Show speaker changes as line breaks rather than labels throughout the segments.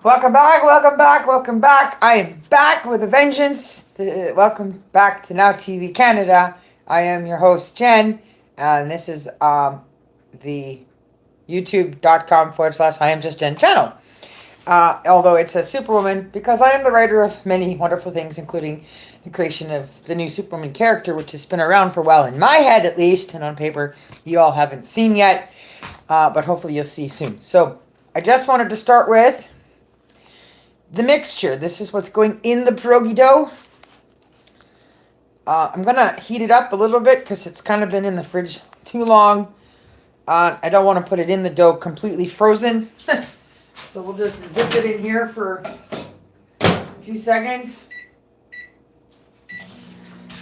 Welcome back, welcome back, welcome back. I am back with a vengeance. Welcome back to Now TV Canada. I am your host, Jen, and this is the youtube.com/ I am just Jen channel. Although it says Superwoman, because I am the writer of many wonderful things, including the creation of the new Superwoman character, which has been around for a while, in my head at least, and on paper you all haven't seen yet, but hopefully you'll see soon. So I just wanted to start with the mixture. This is what's going in the pierogi dough. I'm going to heat it up a little bit because it's kind of been in the fridge too long. I don't want to put it in the dough completely frozen. So we'll just zip it in here for a few seconds.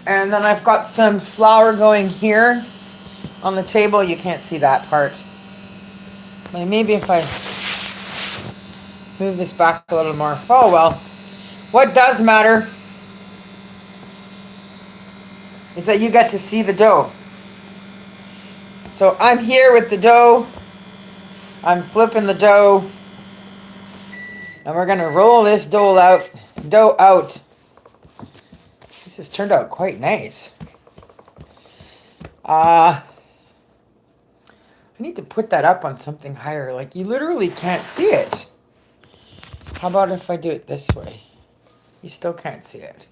And then I've got some flour going here on the table. You can't see that part. Maybe if I move this back a little more. Oh well. What does matter is that you get to see the dough. So I'm here with the dough. I'm flipping the dough. And we're going to roll this dough out. This has turned out quite nice. I need to put that up on something higher. Like, you literally can't see it. How about if I do it this way? You still can't see it.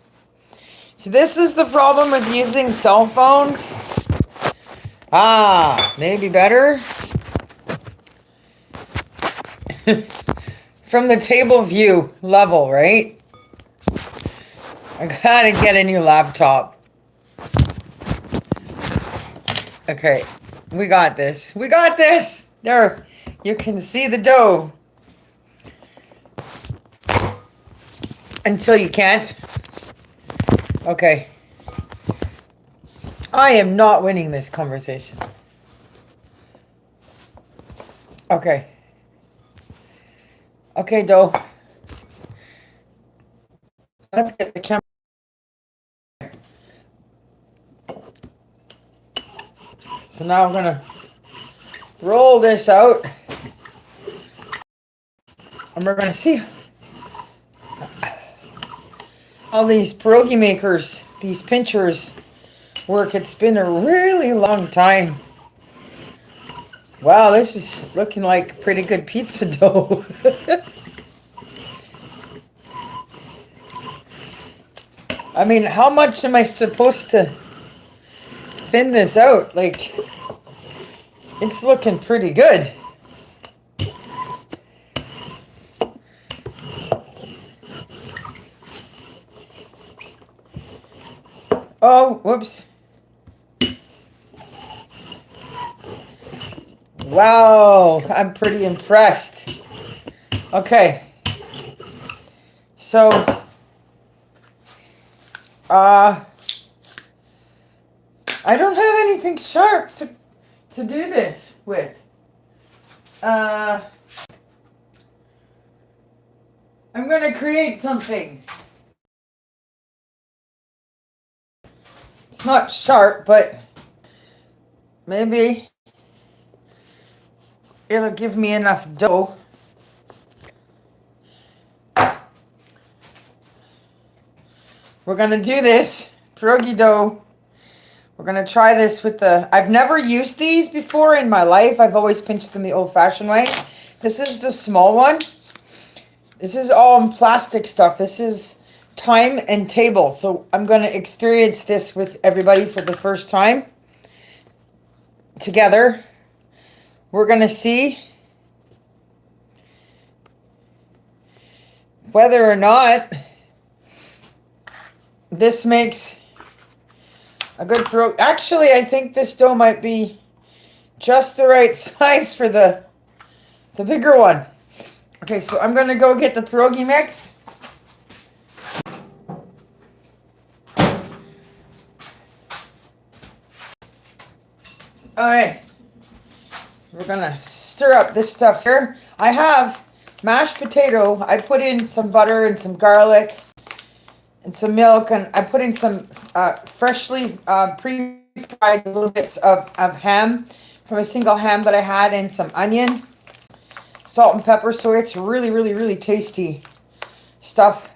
So this is the problem with using cell phones. Maybe better. From the table view level, right? I gotta get a new laptop. Okay, we got this. We got this! There, you can see the dough. Until you can't. Okay. I am not winning this conversation. Okay. Okay, dough. Let's get the camera. So now I'm gonna roll this out. And we're gonna see how these pierogi makers, these pinchers, work. It's been a really long time. Wow, this is looking like pretty good pizza dough. I mean, how much am I supposed to thin this out? Like, it's looking pretty good. Oh, whoops. Wow, I'm pretty impressed. Okay. So, I don't have anything sharp to do this with. I'm going to create something. It's not sharp, but maybe it'll give me enough dough. We're going to do this pierogi dough. We're going to try this with I've never used these before in my life. I've always pinched them the old-fashioned way. This is the small one. This is all plastic stuff. This is time and table. So I'm going to experience this with everybody for the first time together. We're going to see whether or not this makes a good pierogi. Actually, I think this dough might be just the right size for the bigger one. Okay, so I'm going to go get the pierogi mix. All right. We're going to stir up this stuff here. I have mashed potato. I put in some butter and some garlic and some milk, and I put in some freshly pre-fried little bits of ham from a single ham that I had, and some onion. salt and pepper, so it's really, really, really tasty stuff.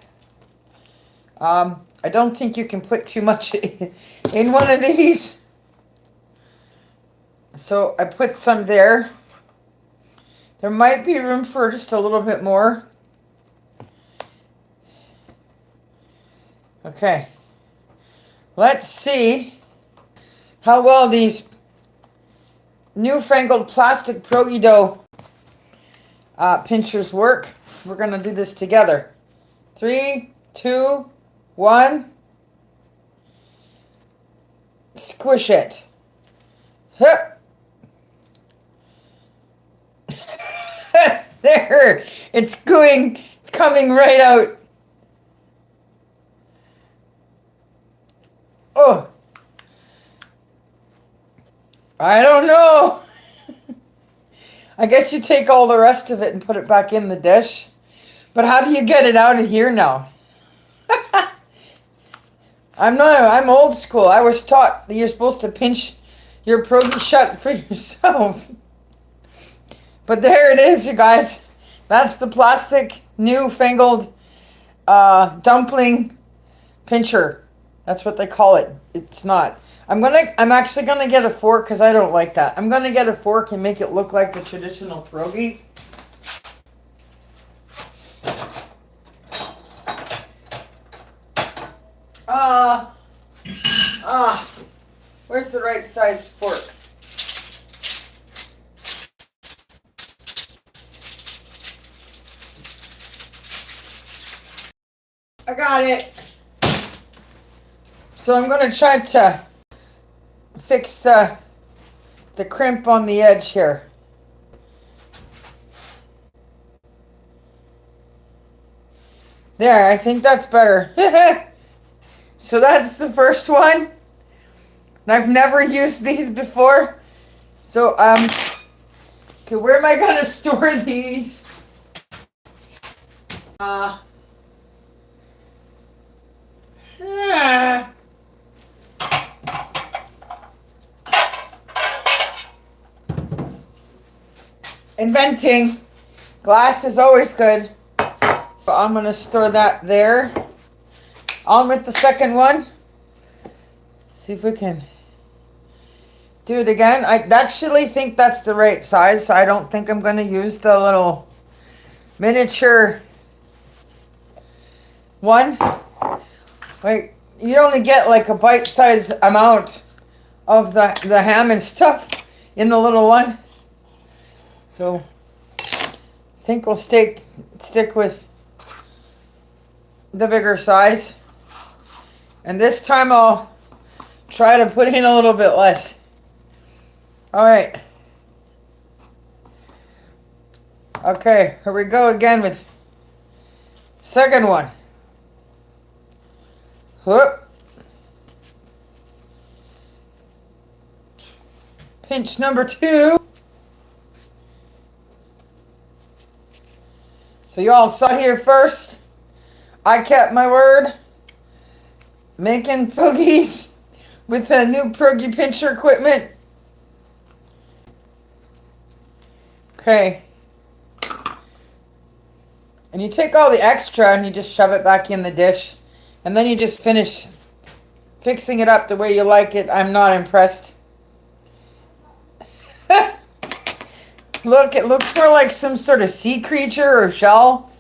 I don't think you can put too much in one of these. So I put some there. There might be room for just a little bit more. Okay. Let's see how well these newfangled plastic pierogi dough pinchers work. We're going to do this together. 3, 2, 1. Squish it. Hup. There. It's coming right out. Oh. I don't know. I guess you take all the rest of it and put it back in the dish. But how do you get it out of here now? I'm old school. I was taught that you're supposed to pinch your pierogi shut for yourself. But there it is, you guys. That's the plastic newfangled dumpling pincher. That's what they call it. It's not. I'm actually gonna get a fork because I don't like that. I'm gonna get a fork and make it look like the traditional pierogi. Where's the right size fork? I got it. So I'm gonna try to fix the crimp on the edge here. There, I think that's better. So that's the first one. And I've never used these before. So, okay, where am I gonna store these? Inventing. Glass is always good. So I'm going to store that there. On with the second one. See if we can do it again. I actually think that's the right size. So I don't think I'm going to use the little miniature one. Like, you only get like a bite-sized amount of the ham and stuff in the little one. So I think we'll stick with the bigger size. And this time I'll try to put in a little bit less. All right. Okay, here we go again with second one. Whoop. Pinch number 2. So you all saw here first. I kept my word. Making pierogies with the new pierogi pincher equipment. Okay. And you take all the extra and you just shove it back in the dish. And then you just finish fixing it up the way you like it. I'm not impressed. Look, it looks more like some sort of sea creature or shell.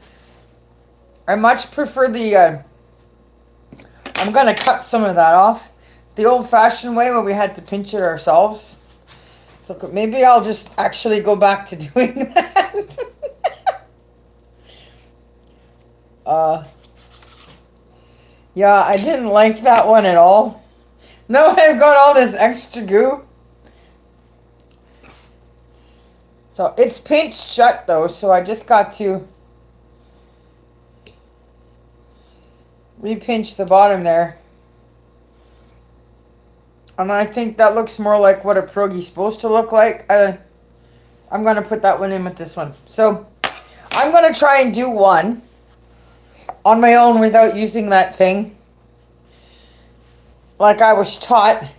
I much prefer the... I'm going to cut some of that off. The old-fashioned way where we had to pinch it ourselves. So maybe I'll just actually go back to doing that. Yeah, I didn't like that one at all. No, I've got all this extra goo. So it's pinched shut though, so I just got to repinch the bottom there. And I think that looks more like what a pierogi's supposed to look like. I'm going to put that one in with this one. So I'm going to try and do one on my own without using that thing. Like I was taught.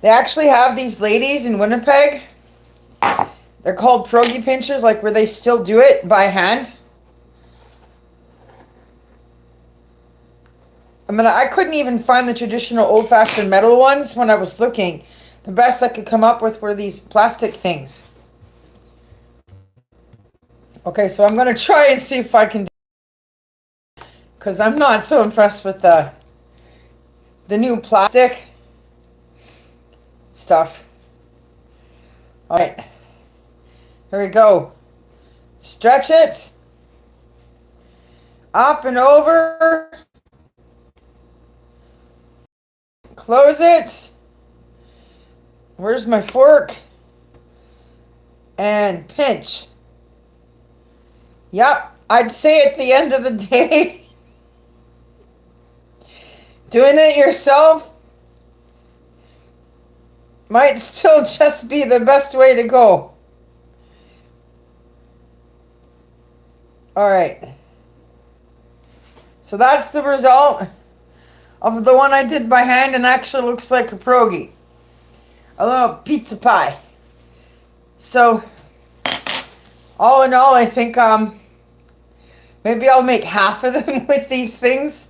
They actually have these ladies in Winnipeg They're called pierogi pinchers, like where they still do it by hand. I mean, I couldn't even find the traditional old-fashioned metal ones when I was looking. The best I could come up with were these plastic things. Okay, so I'm going to try and see if I can, because I'm not so impressed with the new plastic stuff. All right, here we go. Stretch it up and over. Close it. Where's my fork? And pinch. Yep, I'd say at the end of the day, doing it yourself might still just be the best way to go. All right. So that's the result of the one I did by hand, and actually looks like a pierogi. A little pizza pie. So, all in all, I think maybe I'll make half of them with these things,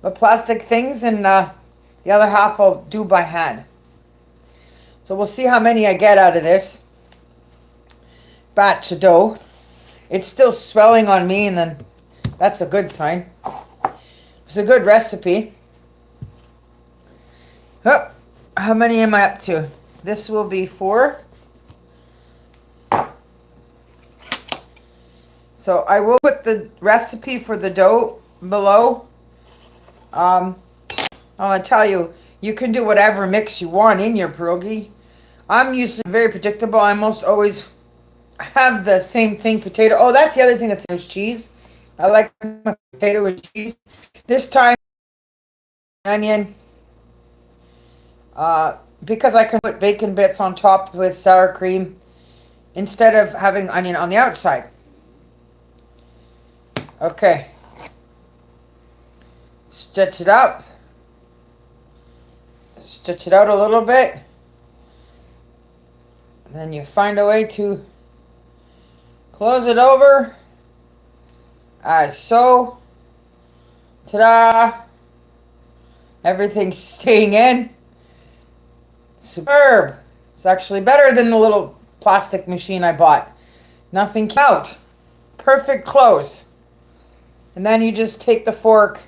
the plastic things, and the other half I'll do by hand. So we'll see how many I get out of this batch of dough. It's still swelling on me, and then that's a good sign. It's a good recipe. Oh, how many am I up to? This will be 4. So I will put the recipe for the dough below. I'll tell you, you can do whatever mix you want in your pierogi. I'm usually very predictable. I almost always have the same thing, potato. Oh, that's the other thing that's cheese. I like my potato with cheese. This time, onion. Because I can put bacon bits on top with sour cream instead of having onion on the outside. Okay. Stretch it up. Stretch it out a little bit. Then you find a way to close it over. As so. Ta-da! Everything's staying in. Superb. It's actually better than the little plastic machine I bought. Nothing came out. Perfect close. And then you just take the fork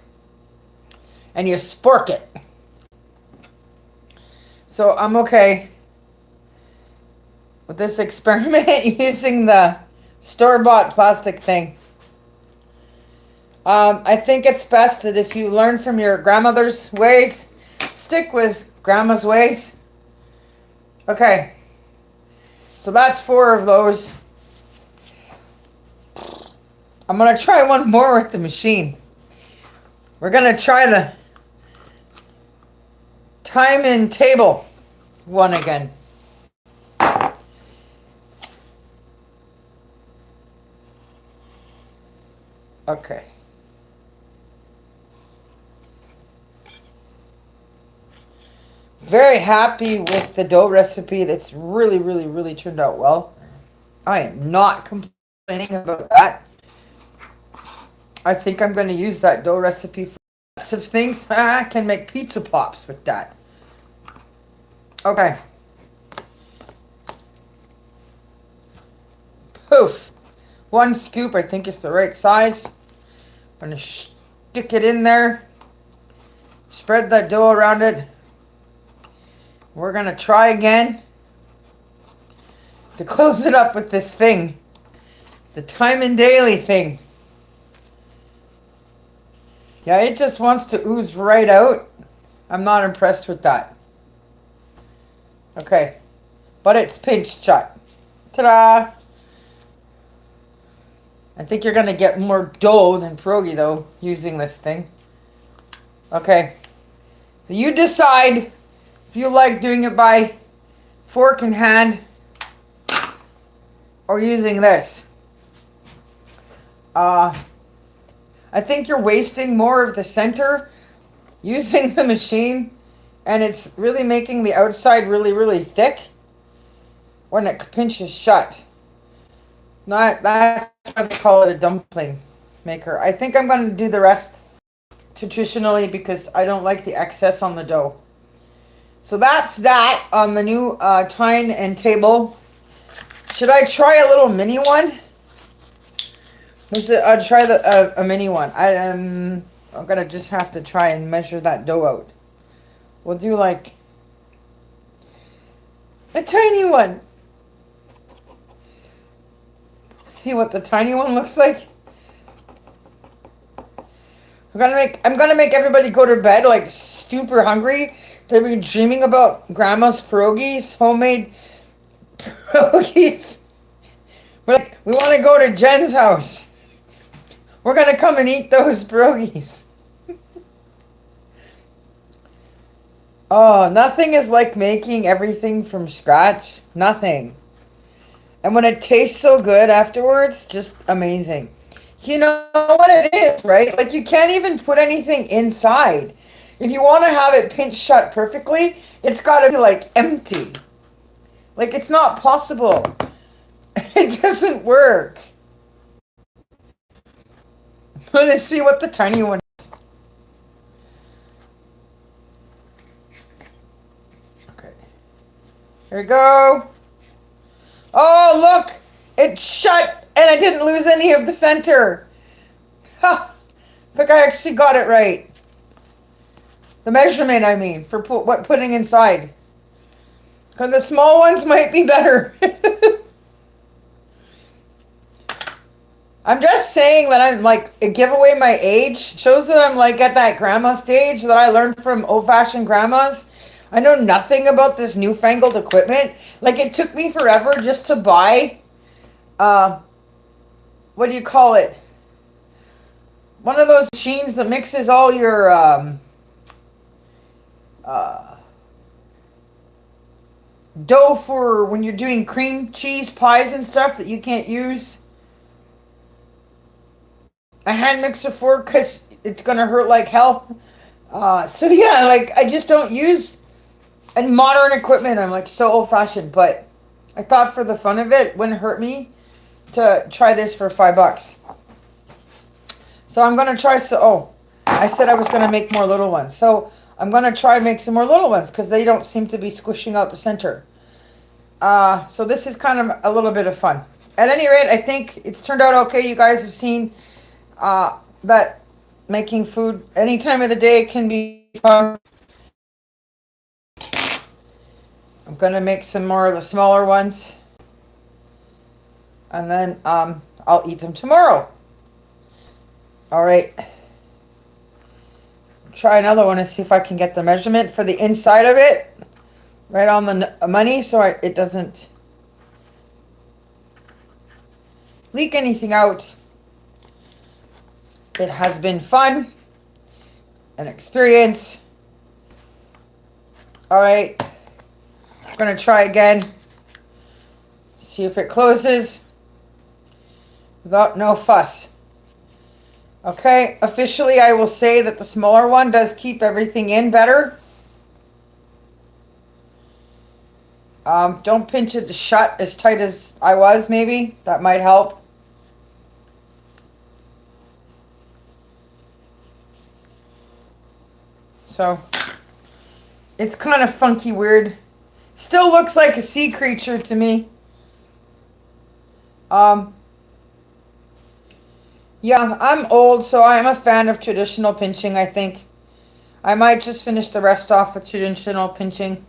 and you spork it. So I'm okay with this experiment using the store-bought plastic thing. I think it's best that if you learn from your grandmother's ways, stick with grandma's ways. Okay, so that's 4 of those. I'm going to try one more with the machine. We're going to try the time and table one again. Okay. Very happy with the dough recipe. That's really turned out well. I am not complaining about that. I think I'm going to use that dough recipe for lots of things. I can make pizza pops with that. Okay. Poof. 1 scoop, I think it's the right size. I'm going to stick it in there. Spread that dough around it. We're going to try again to close it up with this thing. The time and daily thing. Yeah, it just wants to ooze right out. I'm not impressed with that. Okay. But it's pinched shut. Ta-da! I think you're going to get more dough than pierogi, though, using this thing. Okay. So you decide if you like doing it by fork and hand or using this. I think you're wasting more of the center using the machine, and it's really making the outside really thick. when it pinches shut. Not that's why they call it a dumpling maker. I think I'm going to do the rest traditionally because I don't like the excess on the dough. So that's that on the new tine and table. Should I try a little mini one? I'll try a mini one. I'm gonna just have to try and measure that dough out. We'll do like a tiny one. See what the tiny one looks like. I'm gonna make everybody go to bed like super hungry. They'll be dreaming about grandma's pierogies, homemade pierogies. We're like, we want to go to Jen's house. We're gonna come and eat those pierogies. Oh, nothing is like making everything from scratch. Nothing. And when it tastes so good afterwards, just amazing. You know what it is, right? Like you can't even put anything inside. If you want to have it pinched shut perfectly, it's got to be like empty. Like it's not possible. It doesn't work. I'm going to see what the tiny one is. Okay. Here we go. Oh, look! It's shut and I didn't lose any of the center. Ha! I think I actually got it right. The measurement, I mean, for what putting inside. Because the small ones might be better. I'm just saying that I'm like, a giveaway my age. Shows that I'm like at that grandma stage that I learned from old-fashioned grandmas. I know nothing about this newfangled equipment. Like it took me forever just to buy, what do you call it? One of those machines that mixes all your, dough for when you're doing cream cheese pies and stuff that you can't use a hand mixer for because it's gonna hurt like hell. So yeah, like I just don't use and modern equipment. I'm like so old fashioned, but I thought for the fun of it wouldn't hurt me to try this for $5. So I'm gonna try. I said I was gonna make more little ones. So I'm gonna try and make some more little ones because they don't seem to be squishing out the center. So this is kind of a little bit of fun. At any rate, I think it's turned out okay. You guys have seen that making food any time of the day can be fun. I'm gonna make some more of the smaller ones, and then I'll eat them tomorrow. All right. Try another one and see if I can get the measurement for the inside of it right on the money so it doesn't leak anything out. It has been fun, an experience. All right, I'm gonna try again, see if it closes without no fuss. Okay, officially I will say that the smaller one does keep everything in better. Don't pinch it shut as tight as I was, maybe. That might help. So, it's kind of funky, weird. Still looks like a sea creature to me. Yeah, I'm old, so I'm a fan of traditional pinching, I think. I might just finish the rest off with traditional pinching.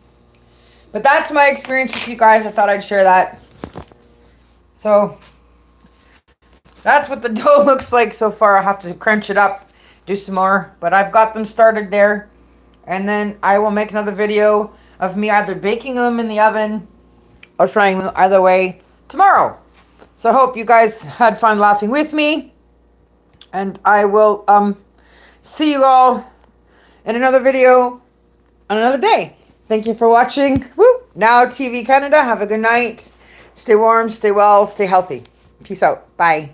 But that's my experience with you guys. I thought I'd share that. So, that's what the dough looks like so far. I'll have to crunch it up, do some more. But I've got them started there. And then I will make another video of me either baking them in the oven or frying them either way tomorrow. So I hope you guys had fun laughing with me. And I will see you all in another video on another day. Thank you for watching. Woo! Now TV Canada. Have a good night. Stay warm, stay well, stay healthy. Peace out. Bye.